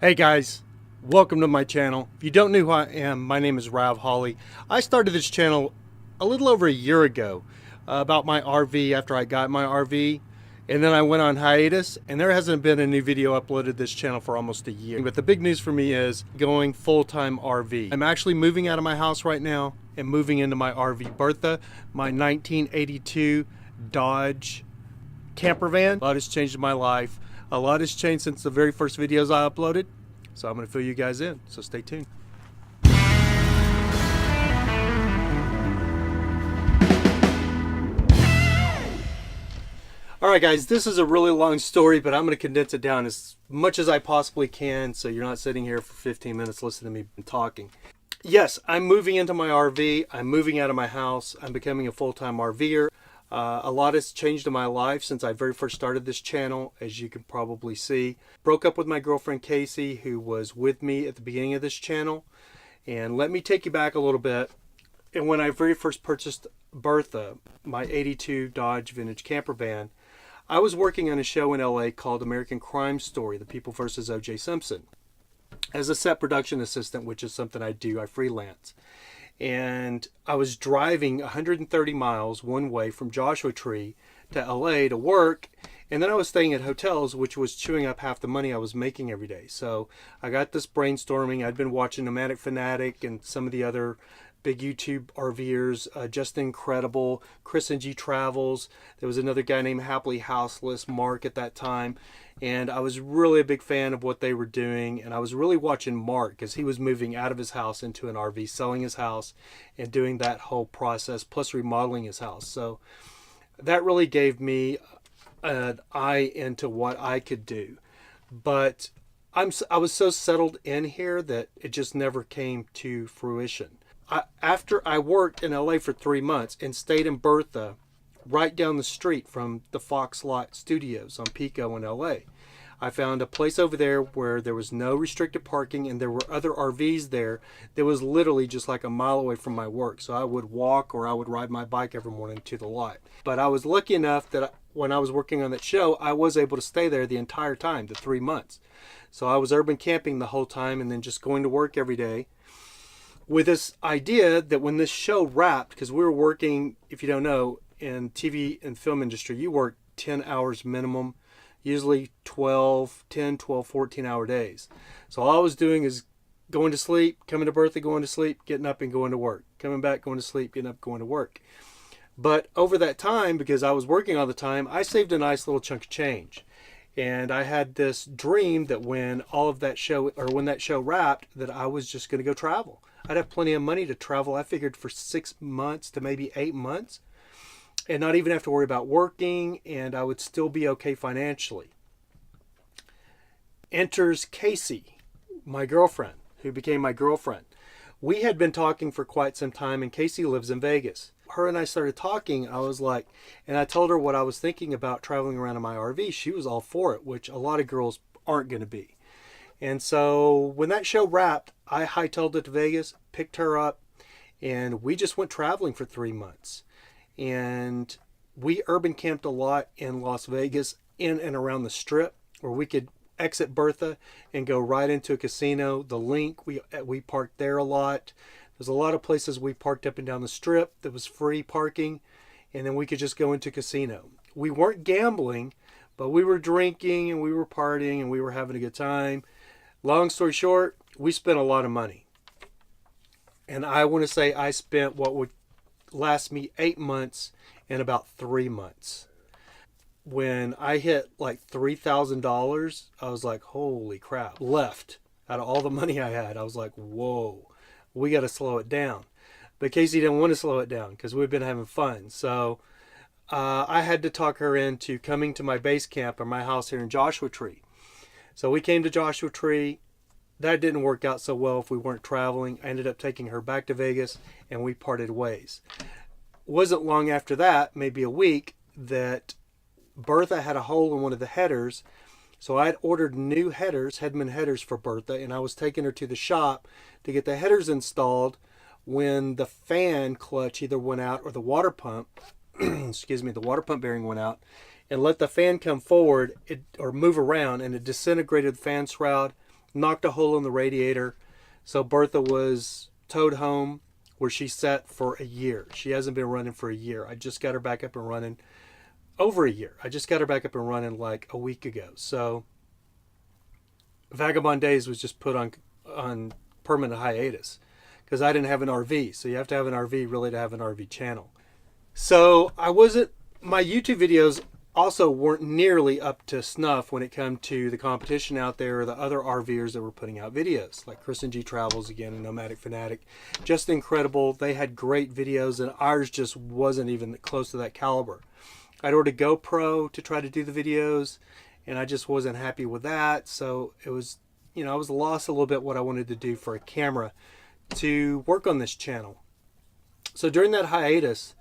Hey guys, welcome to my channel. If you don't know who I am, my name is Rav Holly. I started this channel a little over a year ago about my RV after I got my RV, and then I went on hiatus and there hasn't been a new video uploaded this channel for almost a year. But the big news for me is going full-time RV. I'm actually moving out of my house right now and moving into my RV Berta, my 1982 Dodge camper van. A lot has changed in my life. A lot has changed since the very first videos I uploaded, so I'm going to fill you guys in, so stay tuned. Alright guys, this is a really long story, but I'm going to condense it down as much as I possibly can so you're not sitting here for 15 minutes listening to me talking. Yes, I'm moving into my RV, I'm moving out of my house, I'm becoming a full-time RVer. A lot has changed in my life since I very first started this channel, as you can probably see. Broke up with my girlfriend Casey, who was with me at the beginning of this channel. And let me take you back a little bit. And when I very first purchased Bertha, my 82 Dodge vintage camper van, I was working on a show in LA called American Crime Story, The People vs. O.J. Simpson, as a set production assistant, which is something I do, I freelance. And I was driving 130 miles one way from Joshua Tree to LA to work, and then I was staying at hotels, which was chewing up half the money I was making every day. So I got this brainstorming. I'd been watching Nomadic Fanatic and some of the other big YouTube RVers, Just Incredible, Chris and G Travels. There was another guy named Happily Houseless, Mark, at that time. And I was really a big fan of what they were doing. And I was really watching Mark because he was moving out of his house into an RV, selling his house and doing that whole process, plus remodeling his house. So that really gave me an eye into what I could do. But I was so settled in here that it just never came to fruition. After I worked in LA for 3 months and stayed in Bertha, right down the street from the Fox Lot Studios on Pico in LA, I found a place over there where there was no restricted parking and there were other RVs there that was literally just like a mile away from my work. So I would walk or I would ride my bike every morning to the lot. But I was lucky enough that when I was working on that show, I was able to stay there the entire time, the 3 months. So I was urban camping the whole time and then just going to work every day, with this idea that when this show wrapped, because we were working, if you don't know, in TV and film industry, you work 10 hours minimum, usually 10, 12, 14-hour days. So all I was doing is going to sleep, coming to Bertha, going to sleep, getting up and going to work, coming back, going to sleep, getting up, going to work. But over that time, because I was working all the time, I saved a nice little chunk of change. And I had this dream that when all of that show, or when that show wrapped, that I was just going to go travel. I'd have plenty of money to travel. I figured for 6 months to maybe 8 months and not even have to worry about working, and I would still be okay financially. Enters Casey, my girlfriend, who became my girlfriend. We had been talking for quite some time, and Casey lives in Vegas. Her and I started talking. I was like, and I told her what I was thinking about traveling around in my RV. She was all for it, which a lot of girls aren't going to be. And so when that show wrapped, I hightailed it to Vegas, picked her up, and we just went traveling for 3 months. And we urban camped a lot in Las Vegas, in and around the Strip, where we could exit Bertha and go right into a casino. The Link, we parked there a lot. There's a lot of places we parked up and down the Strip that was free parking, and then we could just go into casino. We weren't gambling, but we were drinking and we were partying and we were having a good time. Long story short, we spent a lot of money. And I want to say I spent what would last me 8 months in about 3 months. When I hit like $3,000, I was like, holy crap, left out of all the money I had. I was like, whoa, we got to slow it down. But Casey didn't want to slow it down because we've been having fun. So I had to talk her into coming to my base camp or my house here in Joshua Tree. So we came to Joshua Tree. That didn't work out so well if we weren't traveling. I ended up taking her back to Vegas and we parted ways. Wasn't long after that, maybe a week, that Bertha had a hole in one of the headers. So I had ordered new headers, Hedman headers for Bertha, and I was taking her to the shop to get the headers installed when the fan clutch either went out or the water pump, excuse me, the water pump bearing went out, and let the fan come forward or move around, and it disintegrated the fan shroud knocked a hole in the radiator. So Bertha was towed home, where she sat for a year. She hasn't been running for a year. I just got her back up and running over a year. I just got her back up and running like a week ago. So VagabonDaze was just put on permanent hiatus because I didn't have an RV. So you have to have an RV really to have an RV channel. So my YouTube videos also weren't nearly up to snuff when it came to the competition out there, or the other RVers that were putting out videos, like Chris and G Travels again and Nomadic Fanatic. Just incredible. They had great videos, and ours just wasn't even close to that caliber. I'd ordered a GoPro to try to do the videos, and I just wasn't happy with that. So it was, I was lost a little bit what I wanted to do for a camera to work on this channel. So during that hiatus,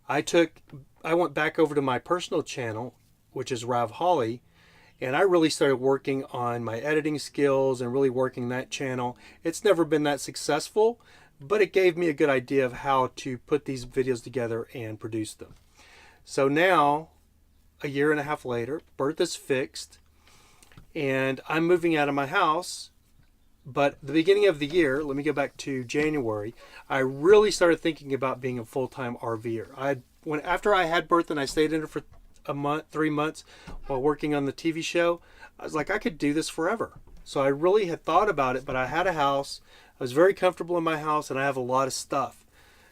I went back over to my personal channel, which is Rav Holly, and I really started working on my editing skills and really working that channel. It's never been that successful, but it gave me a good idea of how to put these videos together and produce them. So now, a year and a half later, Bertha's fixed, and I'm moving out of my house. But the beginning of the year, let me go back to January, I really started thinking about being a full-time RVer. After I had Bertha and I stayed in her for a month, 3 months while working on the TV show, I was like, I could do this forever. So I really had thought about it, but I had a house. I was very comfortable in my house, and I have a lot of stuff.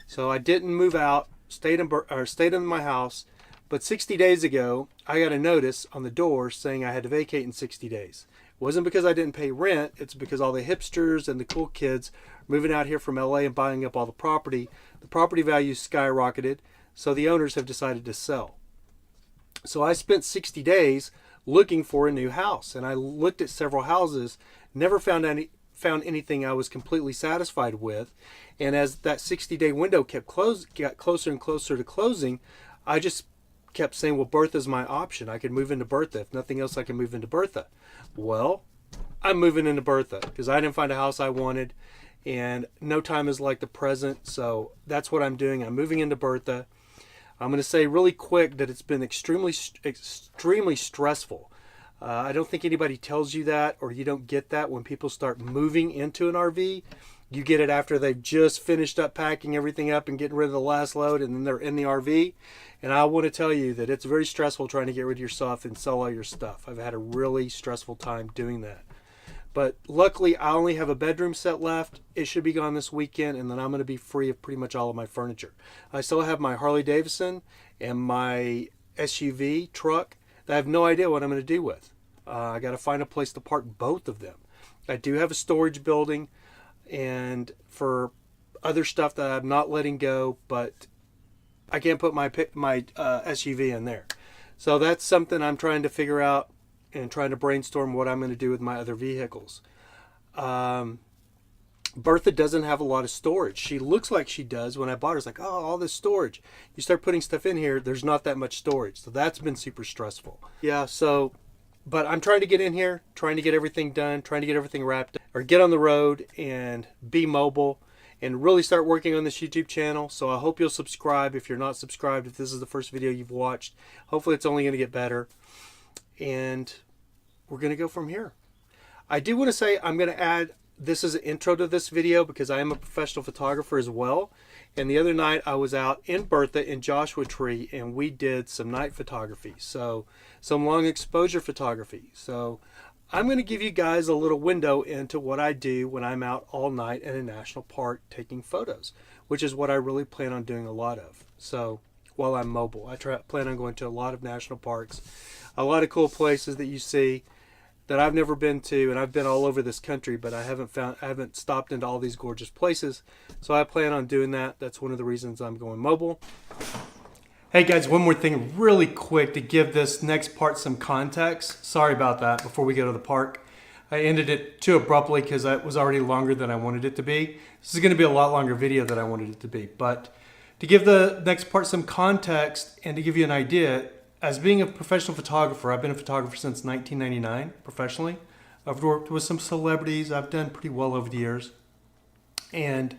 So I didn't move out, stayed in my house. But 60 days ago, I got a notice on the door saying I had to vacate in 60 days. It wasn't because I didn't pay rent. It's because all the hipsters and the cool kids are moving out here from LA and buying up all the property. The property value skyrocketed, so the owners have decided to sell. So I spent 60 days looking for a new house, and I looked at several houses, never found anything I was completely satisfied with. And as that 60-day window got closer and closer to closing, I just kept saying, well, Bertha's my option. I could move into Bertha. If nothing else, I can move into Bertha. Well, I'm moving into Bertha because I didn't find a house I wanted, and no time is like the present. So that's what I'm doing. I'm moving into Bertha. I'm going to say really quick that it's been extremely stressful. I don't think anybody tells you that, or you don't get that when people start moving into an RV. You get it after they've just finished up packing everything up and getting rid of the last load, and then they're in the RV. And I want to tell you that it's very stressful trying to get rid of your stuff and sell all your stuff. I've had a really stressful time doing that. But luckily, I only have a bedroom set left. It should be gone this weekend, and then I'm going to be free of pretty much all of my furniture. I still have my Harley Davidson and my SUV truck that I have no idea what I'm going to do with. I got to find a place to park both of them. I do have a storage building and for other stuff that I'm not letting go, but I can't put my SUV in there. So that's something I'm trying to figure out and trying to brainstorm what I'm going to do with my other vehicles. Bertha doesn't have a lot of storage. She looks like she does. When I bought her, it's like, oh, all this storage. You start putting stuff in here, there's not that much storage. So that's been super stressful. Yeah, but I'm trying to get in here, trying to get everything done, trying to get everything wrapped up, or get on the road and be mobile and really start working on this YouTube channel. So I hope you'll subscribe if you're not subscribed, if this is the first video you've watched. Hopefully it's only going to get better. And we're going to go from here. I do want to say I'm going to add this as an intro to this video because I am a professional photographer as well. And the other night I was out in Bertha in Joshua Tree and we did some night photography. So some long exposure photography. So I'm going to give you guys a little window into what I do when I'm out all night in a national park taking photos, which is what I really plan on doing a lot of. So while I'm mobile, I plan on going to a lot of national parks, a lot of cool places that you see that I've never been to, and I've been all over this country, but I haven't stopped into all these gorgeous places. So I plan on doing that. That's one of the reasons I'm going mobile. Hey guys, one more thing really quick to give this next part some context. Sorry about that before we go to the park. I ended it too abruptly because it was already longer than I wanted it to be. This is going to be a lot longer video than I wanted it to be. But to give the next part some context and to give you an idea, as being a professional photographer, I've been a photographer since 1999 professionally. I've worked with some celebrities. I've done pretty well over the years. And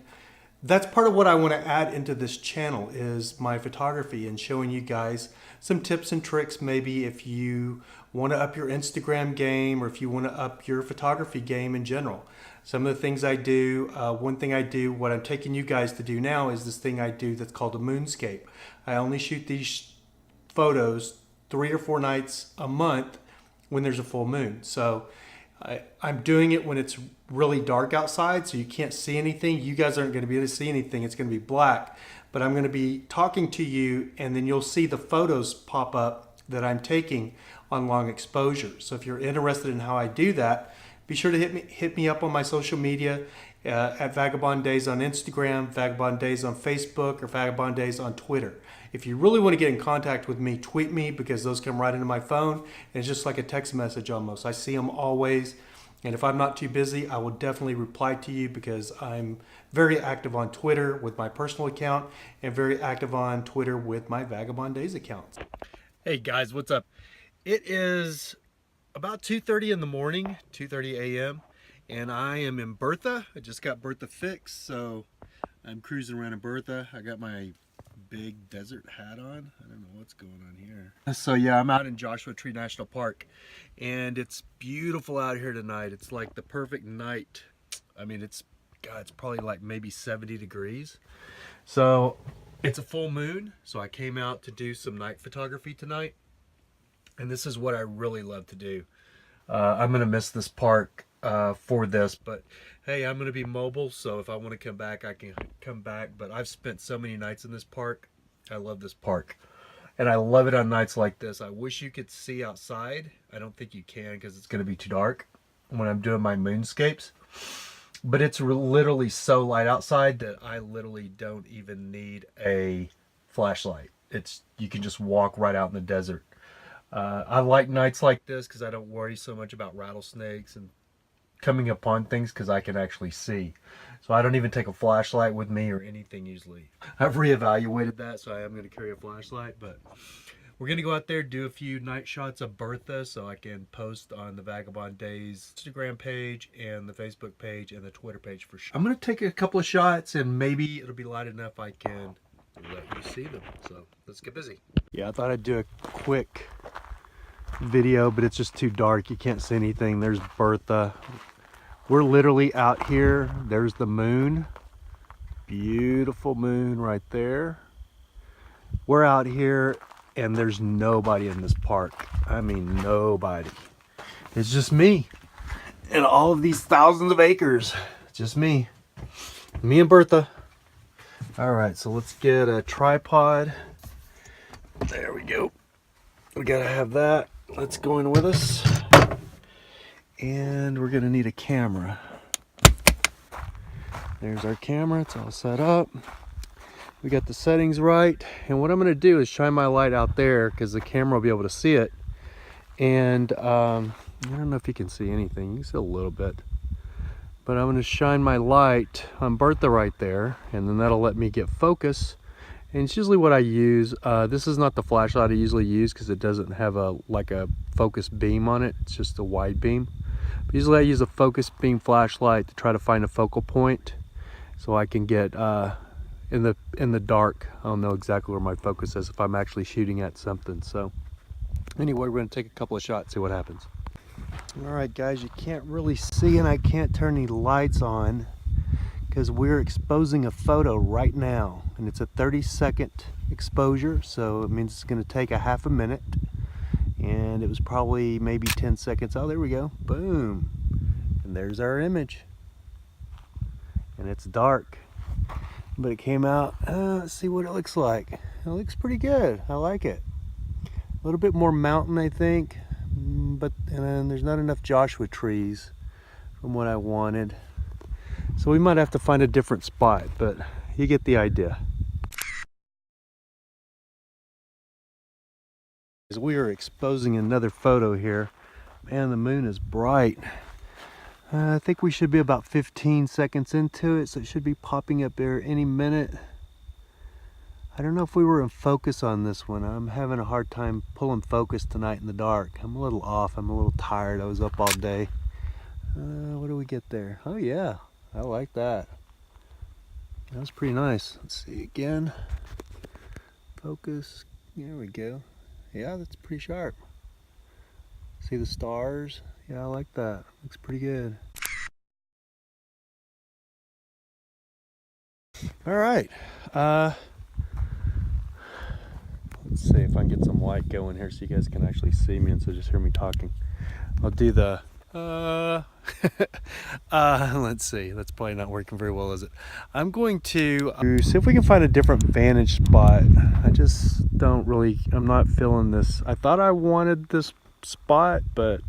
that's part of what I want to add into this channel is my photography and showing you guys some tips and tricks. Maybe if you want to up your Instagram game or if you want to up your photography game in general. Some of the things I do, one thing I do, what I'm taking you guys to do now is this thing I do that's called a moonscape. I only shoot these photos 3 or 4 nights a month when there's a full moon. So I'm doing it when it's really dark outside, so you can't see anything. You guys aren't going to be able to see anything. It's going to be black. But I'm going to be talking to you, and then you'll see the photos pop up that I'm taking on long exposure. So if you're interested in how I do that, be sure to hit me up on my social media at VagabonDaze on Instagram, VagabonDaze on Facebook, or VagabonDaze on Twitter. If you really want to get in contact with me, tweet me because those come right into my phone. And it's just like a text message almost. I see them always. And if I'm not too busy, I will definitely reply to you because I'm very active on Twitter with my personal account and very active on Twitter with my VagabonDaze account. Hey guys, what's up? It is about 2:30 in the morning, 2:30 a.m. and I am in Berta. I just got Berta fixed, so I'm cruising around in Berta. I got my big desert hat on. I don't know what's going on here. So yeah, I'm out in Joshua Tree National Park and it's beautiful out here tonight. It's like the perfect night. I mean, it's probably like maybe 70 degrees. So it's a full moon. So I came out to do some night photography tonight. And this is what I really love to do. I'm gonna miss this park for this, but hey, I'm gonna be mobile, so if I want to come back, I can come back. But I've spent so many nights in this park. I love this park, and I love it on nights like this. I wish you could see outside. I don't think you can because it's gonna be too dark when I'm doing my moonscapes. But it's literally so light outside that I literally don't even need a flashlight. You can just walk right out in the desert. I like nights like this because I don't worry so much about rattlesnakes and coming upon things because I can actually see. So I don't even take a flashlight with me or anything usually. I've reevaluated that, so I am going to carry a flashlight, but we're going to go out there, do a few night shots of Bertha so I can post on the VagabonDaze Instagram page and the Facebook page and the Twitter page for sure. I'm going to take a couple of shots and maybe it'll be light enough I can let you see them. So let's get busy. Yeah, I thought I'd do a quick video, but it's just too dark. You can't see anything. There's Bertha. We're literally out here. There's the moon. Beautiful moon right there. We're out here and there's nobody in this park. I mean, nobody. It's just me and all of these thousands of acres. It's just me and Bertha. All right, so let's get a tripod. There we go. We gotta have that. That's going with us. And we're gonna need a camera. There's our camera, it's all set up. We got the settings right. And what I'm gonna do is shine my light out there because the camera will be able to see it. And I don't know if you can see anything. You can see a little bit. But I'm gonna shine my light on Bertha right there, and then that'll let me get focus. And it's usually what I use. This is not the flashlight I usually use because it doesn't have like a focus beam on it. It's just a wide beam. But usually I use a focus beam flashlight to try to find a focal point so I can get in the dark. I'll know exactly where my focus is if I'm actually shooting at something. So anyway, we're gonna take a couple of shots, see what happens. All right, guys, you can't really see and I can't turn any lights on because we're exposing a photo right now, and it's a 30-second exposure, so it means it's going to take a half a minute, and it was probably maybe 10 seconds. Oh, there we go. Boom. And there's our image. And it's dark, but it came out. Let's see what it looks like. It looks pretty good. I like it. A little bit more mountain, I think, but and there's not enough Joshua trees from what I wanted. So we might have to find a different spot, but you get the idea. As we are exposing another photo here, man, the moon is bright. I think we should be about 15 seconds into it, so it should be popping up there any minute. I don't know if we were in focus on this one. I'm having a hard time pulling focus tonight in the dark. I'm a little off. I'm a little tired. I was up all day. What do we get there? Oh yeah, I like that. That was pretty nice. Let's see again. Focus. There we go. Yeah, that's pretty sharp. See the stars? Yeah, I like that. Looks pretty good. All right. Let's see if I can get some light going here so you guys can actually see me instead of just hear me talking. I'll do the let's see. That's probably not working very well, is it? I'm going to see if we can find a different vantage spot. I just don't really, I'm not feeling this. I thought I wanted this spot, but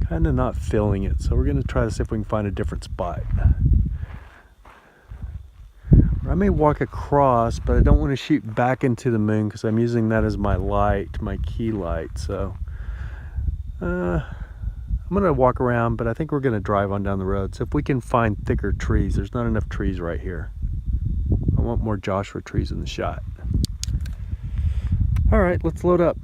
kind of not feeling it. So we're going to try to see if we can find a different spot. I may walk across, but I don't want to shoot back into the moon because I'm using that as my light, my key light. So I'm going to walk around, but I think we're going to drive on down the road. So if we can find thicker trees, there's not enough trees right here. I want more Joshua trees in the shot. All right, let's load up.